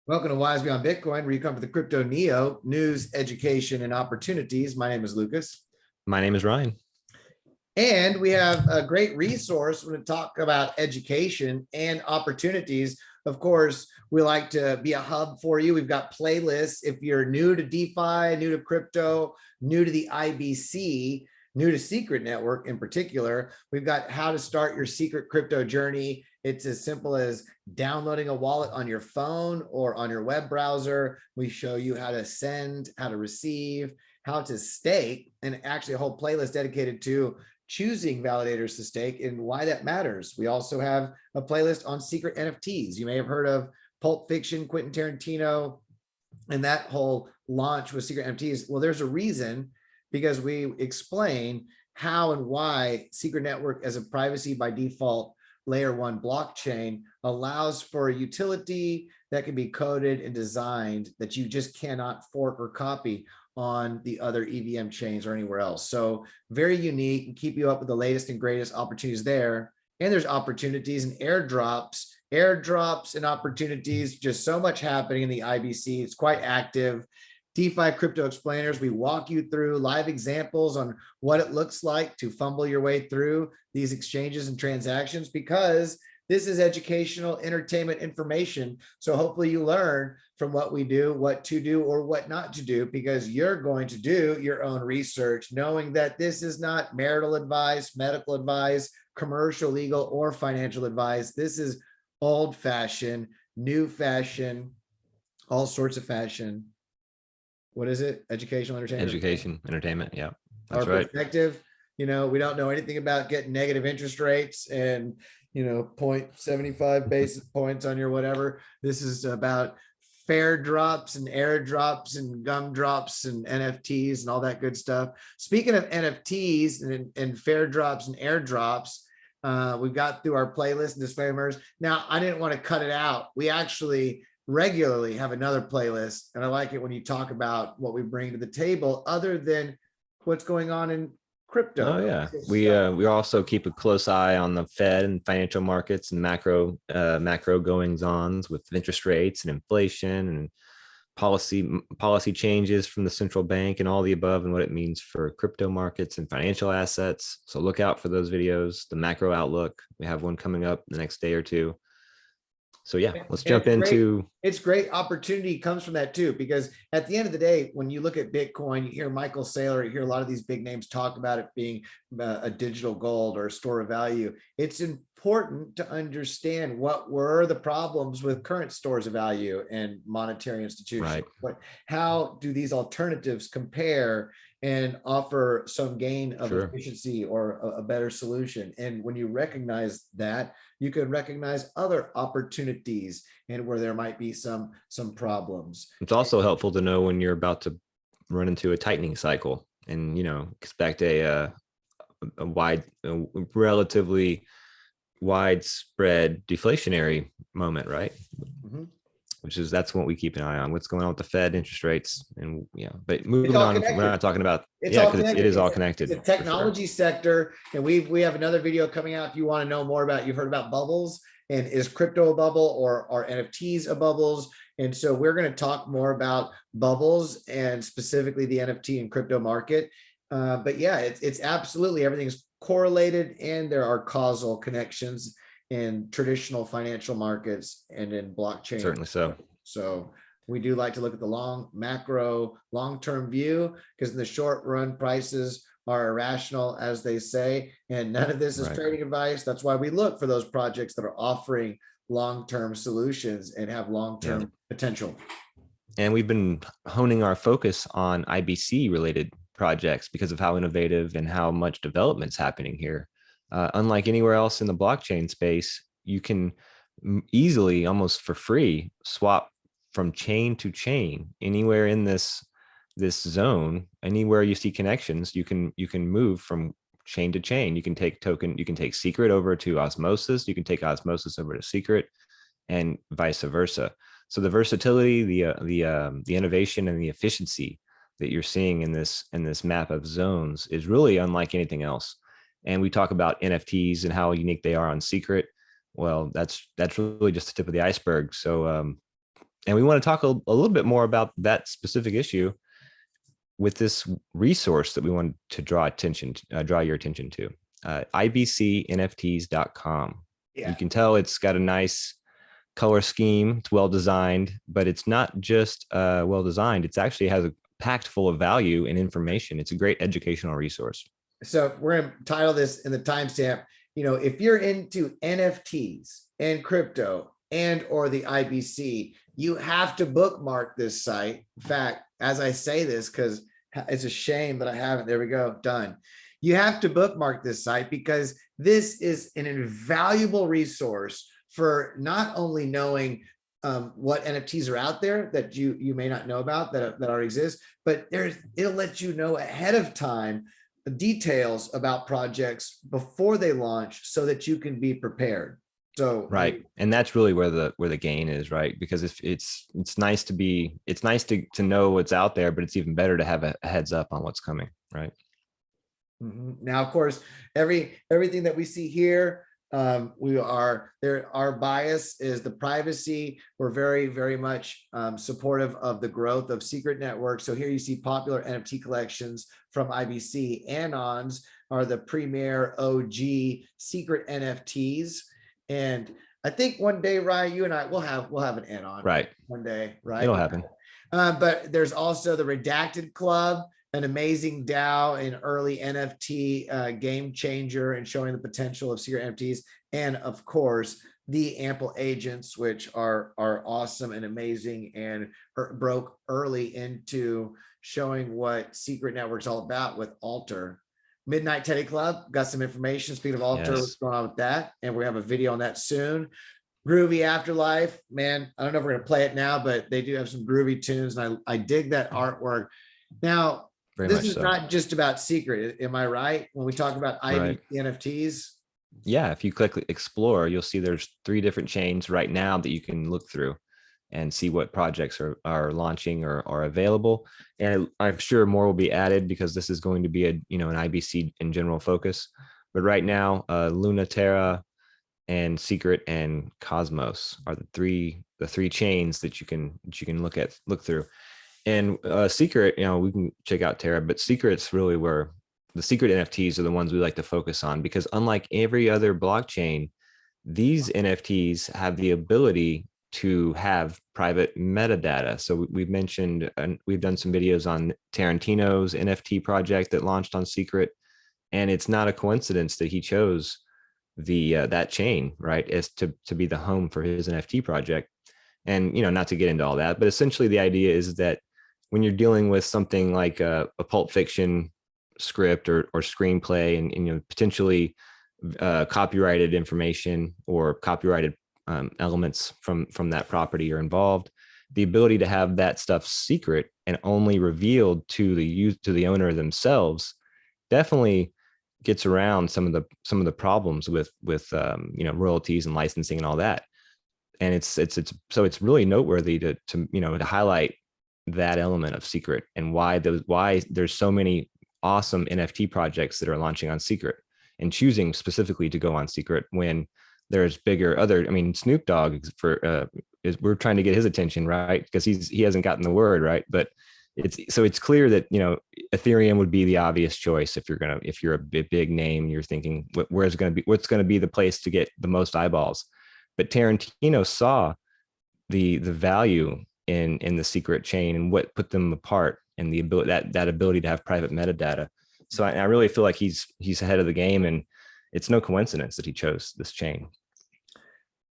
Welcome to Wise Beyond Bitcoin, where you come for the crypto neo news, education, and opportunities. My name is Lucas. My name is Ryan. And we have a great resource when we talk about education and opportunities. Of course, we like to be a hub for you. We've got playlists. If you're new to DeFi, new to crypto, new to the IBC, new to Secret Network in particular, we've got how to start your secret crypto journey. It's as simple as downloading a wallet on your phone or on your web browser. We show you how to send, how to receive, how to stake, and actually a whole playlist dedicated to choosing validators to stake and why that matters. We also have a playlist on secret NFTs. You may have heard of Pulp Fiction, Quentin Tarantino, and that whole launch with secret NFTs. Well, there's a reason, because we explain how and why Secret Network as a privacy by default layer 1 blockchain allows for a utility that can be coded and designed that you just cannot fork or copy on the other EVM chains or anywhere else. So very unique, and keep you up with the latest and greatest opportunities there. And there's opportunities and airdrops and opportunities, just so much happening in the IBC. It's quite active. DeFi Crypto Explainers, we walk you through live examples on what it looks like to fumble your way through these exchanges and transactions, because this is educational entertainment information. So hopefully you learn from what we do, what to do or what not to do, because you're going to do your own research, knowing that this is not marital advice, medical advice, commercial, legal, or financial advice. This is old fashioned, new fashion, all sorts of fashion. What is it? Educational entertainment. Education, entertainment. Yeah, that's Our right. perspective. We don't know anything about getting negative interest rates and 0.75 basis points on your whatever. This is about fair drops and airdrops and gumdrops and NFTs and all that good stuff. Speaking of NFTs and fair drops and airdrops, we've got through our playlist and disclaimers. Now, I didn't want to cut it out. We actually regularly have another playlist, and I like it when you talk about what we bring to the table other than what's going on in crypto. Oh yeah, we also keep a close eye on the Fed and financial markets and macro goings-ons with interest rates and inflation and policy changes from the central bank and all the above, and what it means for crypto markets and financial assets. So look out for those videos. The macro outlook, we have one coming up the next day or two. So yeah, let's jump into. It's great opportunity comes from that too, because at the end of the day, when you look at Bitcoin, you hear Michael Saylor, you hear a lot of these big names talk about it being a digital gold or a store of value. It's important to understand what were the problems with current stores of value and monetary institutions. Right. How do these alternatives compare and offer some gain of efficiency or a better solution? And when you recognize that, you can recognize other opportunities and where there might be some problems. It's also helpful to know when you're about to run into a tightening cycle and expect a relatively widespread deflationary moment, right? Mm-hmm. That's what we keep an eye on. What's going on with the Fed interest rates, and but moving on, we're not talking about because it is all connected. It's a technology sector, and we have another video coming out if you want to know more about. You've heard about bubbles, and is crypto a bubble or are NFTs a bubbles? And so we're going to talk more about bubbles and specifically the NFT and crypto market. But yeah, it's absolutely everything's correlated, and there are causal connections in traditional financial markets and in blockchain. Certainly so. So we do like to look at the long-term view, because in the short run, prices are irrational, as they say, and none of this is trading advice. That's why we look for those projects that are offering long-term solutions and have long-term potential. And we've been honing our focus on IBC related projects because of how innovative and how much development's happening here. Unlike anywhere else in the blockchain space, you can easily, almost for free, swap from chain to chain anywhere in this zone. Anywhere you see connections, you can move from chain to chain. You can take secret over to osmosis. You can take osmosis over to secret, and vice versa. So the versatility, the innovation, and the efficiency that you're seeing in this map of zones is really unlike anything else. And we talk about NFTs and how unique they are on secret. Well, that's really just the tip of the iceberg. So And we want to talk a little bit more about that specific issue with this resource that we want to draw your attention to, IBCNFTs.com. Yeah. You can tell it's got a nice color scheme. It's well designed, but it's not just well designed. It's actually has a packed full of value and information. It's a great educational resource. So we're going to title this in the timestamp. If you're into NFTs and crypto and or the IBC, you have to bookmark this site. In fact, as I say this, because it's a shame that I haven't. There we go. Done. You have to bookmark this site because this is an invaluable resource for not only knowing what NFTs are out there that you may not know about that already exist, but it'll let you know ahead of time the details about projects before they launch so that you can be prepared. So right, and that's really where the gain is, right? Because if it's nice to know what's out there, but it's even better to have a heads up on what's coming, right? Now, of course, everything that we see here, our bias is the privacy. We're very, very much supportive of the growth of secret networks. So here you see popular NFT collections from IBC. Anons are the premier OG secret NFTs. And I think one day, Ryan, you and I will have an anon right one day, right? It'll happen. But there's also the Redacted Club, an amazing DAO and early NFT game changer and showing the potential of secret NFTs. And of course, the Ample Agents, which are awesome and amazing and broke early into showing what secret networks all about with Alter. Midnight Teddy Club, got some information. Speaking of Alter, Yes. what's going on with that? And we have a video on that soon. Groovy Afterlife, man, I don't know if we're going to play it now, but they do have some groovy tunes. And I dig that artwork. Now, this is not just about secret. Am I right? When we talk about IBC NFTs? Yeah, if you click explore, you'll see there's 3 different chains right now that you can look through and see what projects are launching or are available. And I'm sure more will be added because this is going to be an IBC in general focus. But right now, Luna, Terra, and Secret and Cosmos are the three chains that you can look through. And Secret, we can check out Terra, but Secret's really where the secret NFTs are the ones we like to focus on, because unlike every other blockchain, these NFTs have the ability to have private metadata. So we've mentioned, and we've done some videos on Tarantino's NFT project that launched on Secret. And it's not a coincidence that he chose that chain, right, as to be the home for his NFT project. And, not to get into all that, but essentially the idea is that when you're dealing with something like a Pulp Fiction script or screenplay and potentially copyrighted information or copyrighted elements from that property are involved, the ability to have that stuff secret and only revealed to the owner themselves definitely gets around some of the problems with royalties and licensing and all that. And it's really noteworthy to highlight that element of secret and why there's so many awesome NFT projects that are launching on Secret and choosing specifically to go on Secret when there's bigger Snoop Dogg we're trying to get his attention, right? Because he hasn't gotten the word right, but it's clear that Ethereum would be the obvious choice if you're a big name. You're thinking what's going to be the place to get the most eyeballs. But Tarantino saw the value in the Secret chain and what put them apart, and the ability that ability to have private metadata. So I really feel like he's ahead of the game, and it's no coincidence that he chose this chain.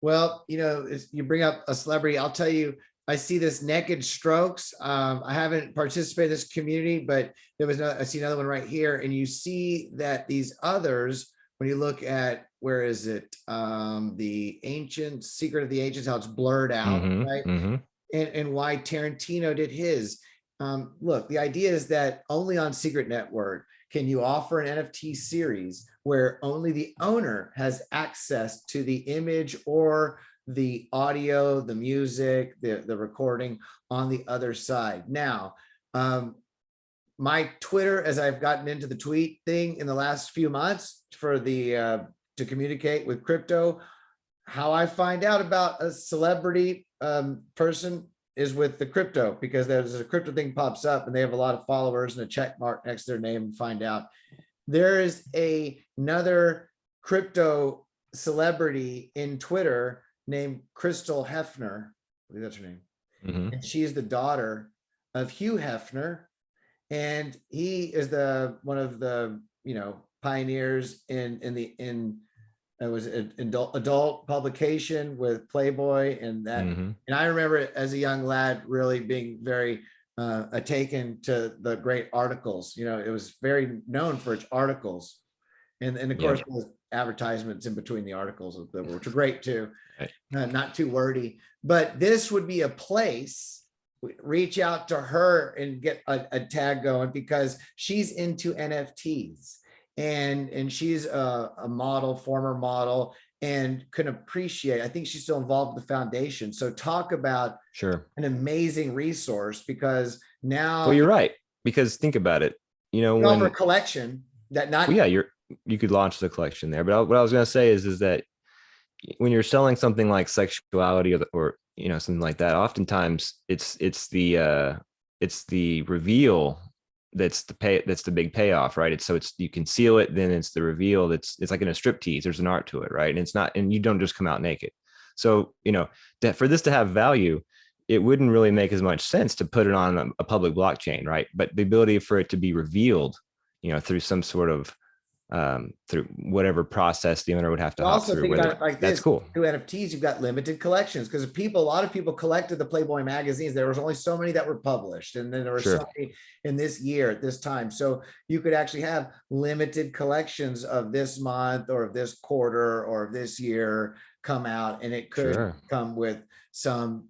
Well, you bring up a celebrity. I'll tell you, I see this Naked Strokes. I haven't participated in this community, but I see another one right here. And you see that these others, when you look at, where is it? The Ancient Secret of the Ancients, how it's blurred out, right? Mm-hmm. And why Tarantino did his. Look, the idea is that only on Secret Network can you offer an NFT series where only the owner has access to the image or the audio, the music, the recording on the other side. Now, my Twitter, as I've gotten into the tweet thing in the last few months to communicate with crypto, how I find out about a celebrity person is with the crypto, because there's a crypto thing pops up and they have a lot of followers and a check mark next to their name, and find out there is another crypto celebrity in Twitter named Crystal Hefner. I believe that's her name. Mhm. And she's the daughter of Hugh Hefner. And he is one of the, pioneers in it was an adult publication with Playboy, and that, Mhm. and I remember it as a young lad really being very taken to the great articles. It was very known for its articles, and of Yeah. course the advertisements in between the articles, which are great too. Right. Not too wordy, but this would be a place. Reach out to her and get a tag going, because she's into NFTs, and she's a model, former model, and can appreciate. I think she's still involved with the foundation. So talk about Sure. an amazing resource, because now Well, you're right, because think about it. you offer a collection that not. Well, yeah, you could launch the collection there, but what I was going to say is that when you're selling something like sexuality or something like that, oftentimes it's the reveal that's the big payoff, right? So you conceal it, then it's the reveal. It's like in a striptease. There's an art to it, right? And it's not, and you don't just come out naked. So that for this to have value, it wouldn't really make as much sense to put it on a public blockchain, right? But the ability for it to be revealed, through some sort of through whatever process the owner would have to hop Also through. think about it like That's this. cool. Through NFTs, you've got limited collections, because a lot of people collected the Playboy magazines. There was only so many that were published, and then there were so many in this year at this time. So you could actually have limited collections of this month or of this quarter or of this year come out, and it could come with some,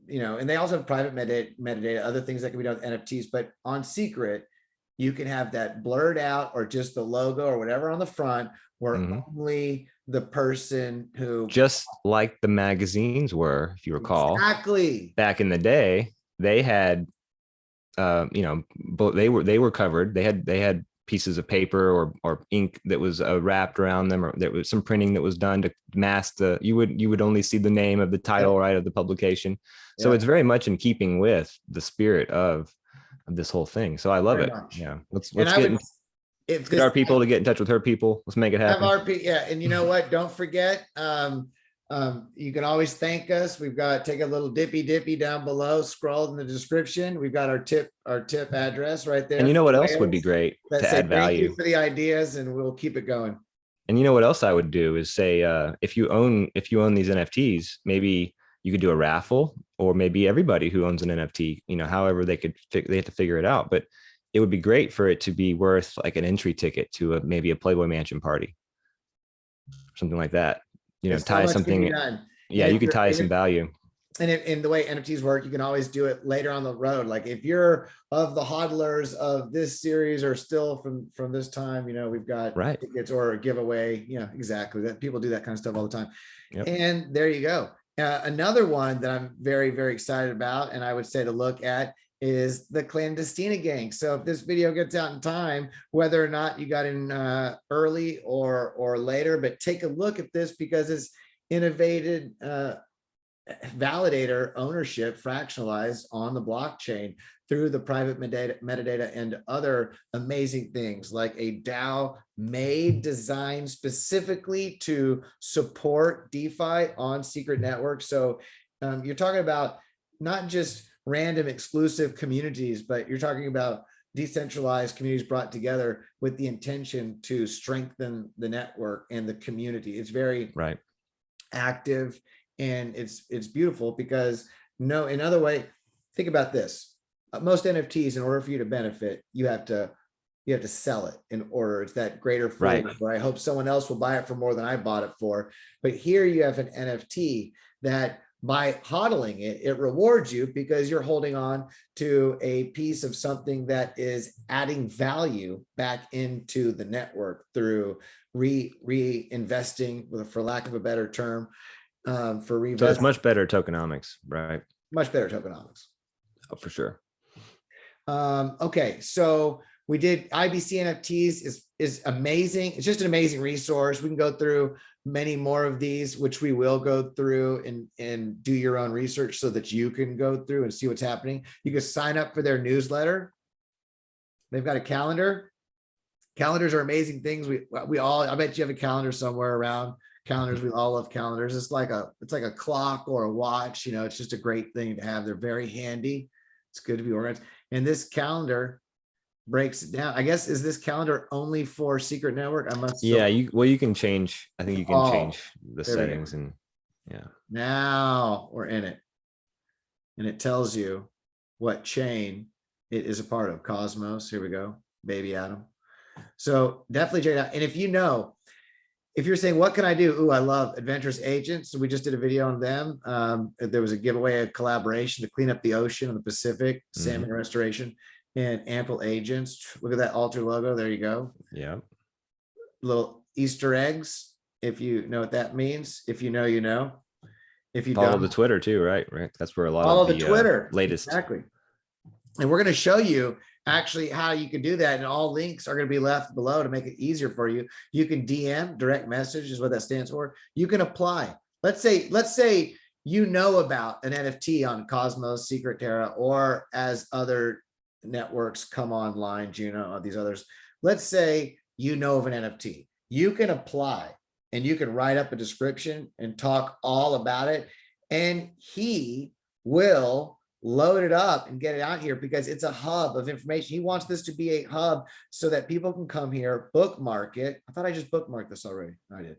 and they also have private metadata, other things that can be done with NFTs, but on Secret, you can have that blurred out or just the logo or whatever on the front, where only the person who, just like the magazines were, if you recall, exactly back in the day, they had, but they were covered. They had pieces of paper or ink that was wrapped around them, or there was some printing that was done to mask you would only see the name of the title, right, of the publication. So it's very much in keeping with the spirit of this whole thing. So I love it. Yeah. Let's get our people to get in touch with her people. Let's make it happen. Yeah. And you know what? Don't forget, you can always thank us. We've got, take a little dippy down below, scroll in the description. We've got our tip address right there. And you know what else would be great to add value? Thank you for the ideas, and we'll keep it going. And you know what else I would do is say, if you own these NFTs, maybe you could do a raffle, or maybe everybody who owns an NFT, however they have to figure it out. But it would be great for it to be worth like an entry ticket to maybe a Playboy Mansion party, something like that. Tie something. Yeah, you could tie some value. And in the way NFTs work, you can always do it later on the road. Like if you're of the hodlers of this series, or still from this time, we've got tickets or a giveaway. Exactly. That people do that kind of stuff all the time. Yep. And there you go. Another one that I'm very, very excited about, and I would say to look at, is the Clandestina gang. So if this video gets out in time, whether or not you got in early or later, but take a look at this, because it's innovated validator ownership fractionalized on the blockchain through the private metadata and other amazing things, like a DAO made, designed specifically to support DeFi on Secret Network. So you're talking about not just random exclusive communities, but you're talking about decentralized communities brought together with the intention to strengthen the network and the community. It's very active, and it's beautiful, because another way, think about this. Most NFTs, in order for you to benefit, you have to sell it in order. It's that greater freedom, where I hope someone else will buy it for more than I bought it for. But here you have an NFT that, by hodling it, it rewards you, because you're holding on to a piece of something that is adding value back into the network through reinvesting, for lack of a better term, for reinvesting. So it's much better tokenomics, right? Much better tokenomics. Oh, for sure. Okay, so we did IBC NFTs is amazing. It's just an amazing resource. We can go through many more of these, which we will go through and do your own research so that you can go through and see what's happening. You can sign up for their newsletter. They've got a calendar. Calendars are amazing things. We all, I bet you have a calendar somewhere around. Calendars, we all love calendars. It's like a clock or a watch, you know, it's just a great thing to have. They're very handy. It's good to be organized. And this calendar breaks it down. I guess, is this calendar only for Secret Network? I must. Yeah, you can change. I think you can change the there we go. settings, and yeah. Now we're in it. And it tells you what chain it is a part of. Cosmos. Here we go. Baby Atom. So definitely check it out. And if you know, if you're saying, what can I do? Ooh, I love Adventurous Agents. So we just did a video on them. There was a giveaway, a collaboration to clean up the ocean in the Pacific, salmon restoration, and Ample Agents. Look at that alter logo. There you go. Yeah. Little Easter eggs. If you know what that means, if you know, you know. If you follow don't, the Twitter too, right? That's where a lot follow of the Twitter latest. Exactly. And we're going to show you actually how you can do that. And all links are going to be left below to make it easier for you. You can DM, direct message is what that stands for. You can apply. Let's say you know about an NFT on Cosmos, Secret Terra, or as other networks come online, Juno, these others. Let's say you know of an NFT. You can apply and you can write up a description and talk all about it. And he will load it up and get it out here because it's a hub of information. He wants this to be a hub so that people can come here, bookmark it. I thought I just bookmarked this already. I did.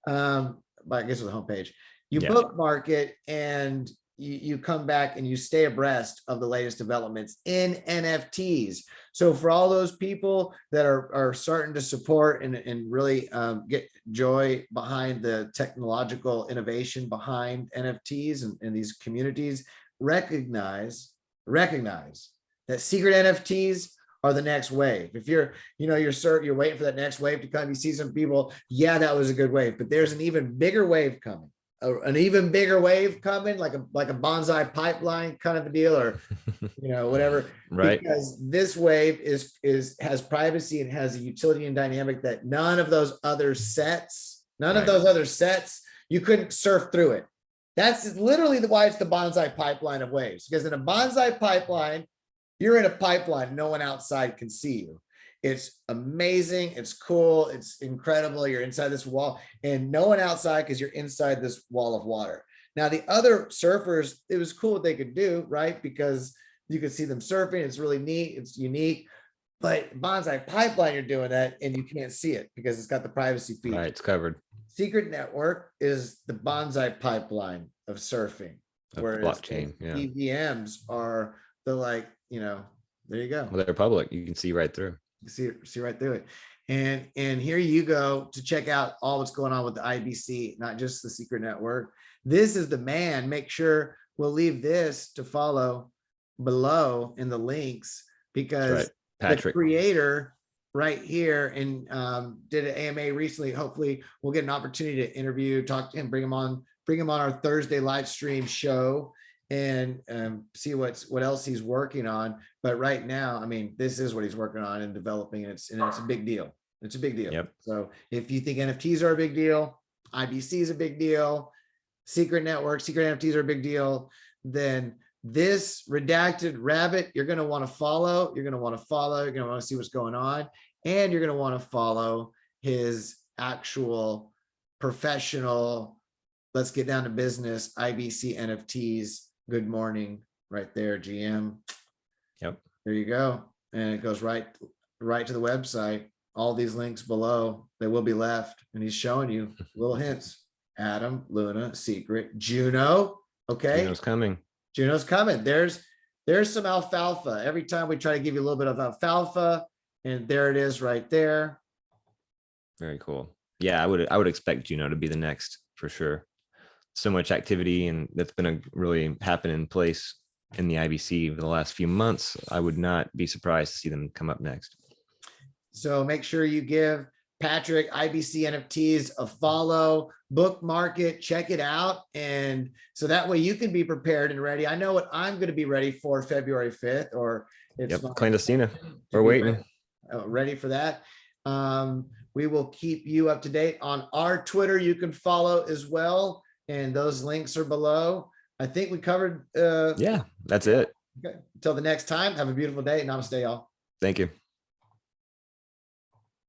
But I guess it's the homepage. You bookmark it and you come back and you stay abreast of the latest developments in NFTs. So for all those people that are starting to support and really get joy behind the technological innovation behind NFTs and these communities, recognize that secret NFTs are the next wave. If you're waiting for that next wave to come, you see some people, yeah, that was a good wave, but there's an even bigger wave coming. An even bigger wave coming, like a bonsai pipeline kind of a deal, or whatever. Right. Because this wave has privacy and has a utility and dynamic that none of those other sets, you couldn't surf through it. That's literally why it's the bonsai pipeline of waves. Because in a bonsai pipeline, you're in a pipeline, no one outside can see you. It's amazing. It's cool. It's incredible. You're inside this wall and no one outside because you're inside this wall of water. Now, the other surfers, it was cool what they could do, right? Because you could see them surfing. It's really neat. It's unique. But bonsai pipeline, you're doing that and you can't see it because it's got the privacy feature. Right, it's covered. Secret Network is the bonsai pipeline of surfing. Whereas blockchain, EVMs are there you go. Well, they're public. You can see right through. See right through it. And here you go to check out all what's going on with the IBC, not just the Secret Network. This is the man. Make sure we'll leave this to follow below in the links because the creator right here and did an AMA recently. Hopefully we'll get an opportunity to interview, talk to him, bring him on our Thursday live stream show and see what else he's working on. But right now, I mean, this is what he's working on and developing. And it's a big deal. It's a big deal. Yep. So if you think NFTs are a big deal, IBC is a big deal, Secret Network, Secret NFTs are a big deal, then this redacted rabbit, you're going to want to follow. You're going to want to see what's going on. And you're going to want to follow his actual professional, let's get down to business, IBC NFTs. Good morning, right there, GM. Yep. There you go. And it goes right to the website. All these links below, they will be left. And he's showing you little hints. Adam, Luna, Secret, Juno. Okay. Juno's coming. There's some alfalfa. Every time we try to give you a little bit of alfalfa, and there it is right there. Very cool. Yeah, I would expect Juno to be the next for sure. So much activity, and that's been really happening in place in the IBC over the last few months. I would not be surprised to see them come up next. So make sure you give Patrick IBC NFTs a follow, bookmark it, check it out. And so that way you can be prepared and ready. I know what I'm going to be ready for February 5th, or it's Clandestina. We're waiting. Ready for that. We will keep you up to date on our Twitter. You can follow as well, and those links are below. I think we covered. Yeah, that's it. Okay. Until the next time, have a beautiful day. Namaste, y'all. Thank you.